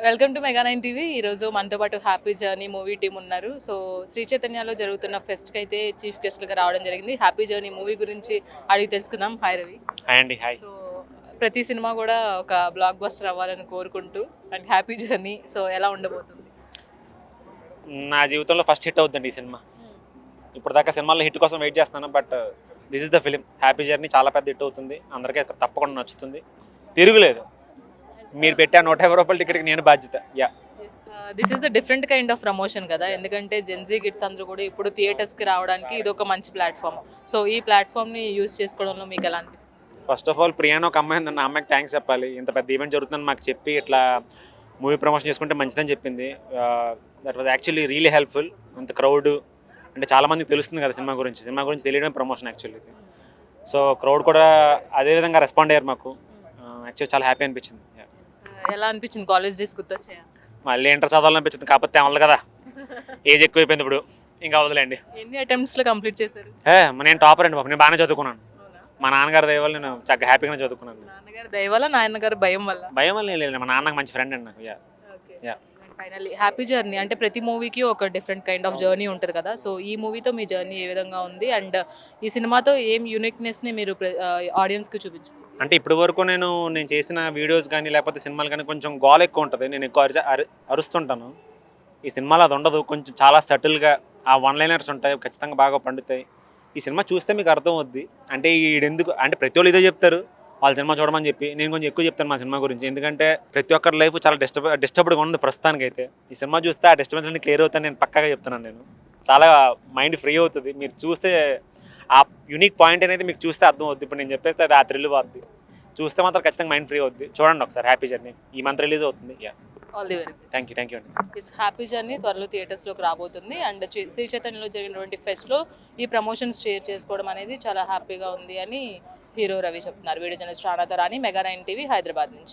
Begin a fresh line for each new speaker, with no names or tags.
Welcome to mega nine TV. ఈరోజు మనతో పాటు హ్యాపీ జర్నీ మూవీ టీం ఉన్నారు. సో శ్రీ చైతన్యలో జరుగుతున్న ఫెస్ట్కి అయితే చీఫ్ గెస్ట్లుగా రావడం జరిగింది. హ్యాపీ జర్నీ మూవీ గురించి అడిగి తెలుసుకుందాం. హాయ్ రవి.
హాయ్ అండి. హాయ్.
సో ప్రతి సినిమా కూడా ఒక బ్లాక్ బస్టర్ అవ్వాలని కోరుకుంటూ అండ్ హ్యాపీ జర్నీ సో ఎలా ఉండబోతుంది?
నా జీవితంలో ఫస్ట్ హిట్ అవుతుందండి ఈ సినిమా. ఇప్పుడు దాకా సినిమాల్లో హిట్ కోసం వెయిట్ చేస్తున్నాను, but this is the film. Happy journey చాలా పెద్ద హిట్ అవుతుంది, అందరికీ తప్పకుండా నచ్చుతుంది, తిరుగులేదు. మీరు పెట్టే ₹150 టికెట్కి నేను బాధ్యత. Yeah,
this is the different kind of promotion కదా, ఎందుకంటే జెన్జీ కిడ్స్ అందరూ కూడా ఇప్పుడు థియేటర్స్కి రావడానికి ఇది ఒక మంచి ప్లాట్ఫామ్. సో ఈ ప్లాట్ఫామ్ని యూజ్ చేసుకోవడంలో మీకు ఎలా అనిపిస్తుంది?
ఫస్ట్ ఆఫ్ ఆల్ ప్రియాని ఒక అమ్మాయి ఉందండి, ఆ అమ్మాయికి థ్యాంక్స్ చెప్పాలి. ఇంత పెద్ద ఈవెంట్ జరుగుతుందని మాకు చెప్పి ఇట్లా మూవీ ప్రమోషన్ చేసుకుంటే మంచిదని చెప్పింది. That was actually really helpful. అంత క్రౌడ్ అంటే చాలామందికి తెలుస్తుంది కదా సినిమా గురించి తెలియడం ప్రమోషన్ యాక్చువల్లీ. సో క్రౌడ్ కూడా అదే విధంగా రెస్పాండ్ అయ్యారు మాకు. యాక్చువల్లీ చాలా హ్యాపీ అనిపించింది.
ఎలా అనిపించింది? కాలేజ్ డేస్ గుర్తొచ్చాయా?
మళ్ళీ ఇంటర్ చదవాలనిపించింది, కాకపోతే అవ్వదు కదా, ఏజ్ ఎక్కువైపోయింది ఇప్పుడు, ఇంకా వదలండి.
ఎన్ని అటెంప్ట్స్లో కంప్లీట్ చేశారు?
నేను టాపర్ అండి బాబు, నేను బాగానే చదువుకున్నాను. మా నాన్నగారి దయ వల్ల నేను చక్కగా హ్యాపీగానే చదువుకున్నాను.
నాన్నగారు దయ వల్ల, నాన్నగారు భయం వల్ల?
భయం వల్ల ఏం లేదు, మా నాన్నకు మంచి ఫ్రెండ్ అండి నాకు. యా.
ఫైనల్లీ హ్యాపీ జర్నీ అంటే ప్రతి మూవీకి ఒక డిఫరెంట్ కైండ్ ఆఫ్ జర్నీ ఉంటుంది కదా, సో ఈ మూవీతో మీ జర్నీ ఏ విధంగా ఉంది అండ్ ఈ సినిమాతో ఏం యూనిక్నెస్ని మీరు ఆడియన్స్కి చూపించారు?
అంటే ఇప్పటి వరకు నేను చేసిన వీడియోస్ కానీ లేకపోతే సినిమాలు కానీ కొంచెం గోల్ ఎక్కువ ఉంటుంది, నేను ఎక్కువ అరుస్తుంటాను. ఈ సినిమాలో అది ఉండదు, కొంచెం చాలా సటిల్గా ఆ వన్ లైనర్స్ ఉంటాయి, ఖచ్చితంగా బాగా పండుతాయి. ఈ సినిమా చూస్తే మీకు అర్థం అవుద్ది. అంటే ఈడెందుకు అంటే ప్రతి వాళ్ళు ఇదే చెప్తారు వాళ్ళ సినిమా చూడమని చెప్పి, నేను కొంచెం ఎక్కువ చెప్తాను మా సినిమా గురించి, ఎందుకంటే ప్రతి ఒక్కరి లైఫ్ చాలా డిస్టర్బ్డ్గా ఉంది ప్రస్తుతానికి. అయితే ఈ సినిమా చూస్తే ఆ డిస్టర్బెన్స్ అన్ని క్లియర్ అవుతాను నేను పక్కాగా చెప్తున్నాను. నేను చాలా మైండ్ ఫ్రీ అవుతుంది, మీరు చూస్తే ఆ యూనిక్ పాయింట్ అనేది మీకు చూస్తే అర్థం అవుద్ది. ఇప్పుడు నేను చెప్పేస్తే అది ఆ థ్రిల్ పోద్ది, చూస్తే మాత్రం ఖచ్చితంగా మైండ్ ఫ్రీ అవుద్ది. చూడండి ఒకసారి హ్యాపీ జర్నీ, ఈ మంత్ రిలీజ్ అవుతుంది.
All the very best.
Thank you అండి.
హ్యాపీ జర్నీ త్వరలో థియేటర్స్లోకి రాబోతుంది అండ్ శ్రీ చైతన్యలో జరిగినటువంటి ఫెస్ట్లో ఈ ప్రమోషన్స్ షేర్ చేసుకోవడం అనేది చాలా హ్యాపీగా ఉంది అని హీరో రవి చెప్తున్నారు. వీడియో జర్నలిస్ట్ రాణాతో రాణి, మెగా నైన్ టీవీ, హైదరాబాద్ నుంచి.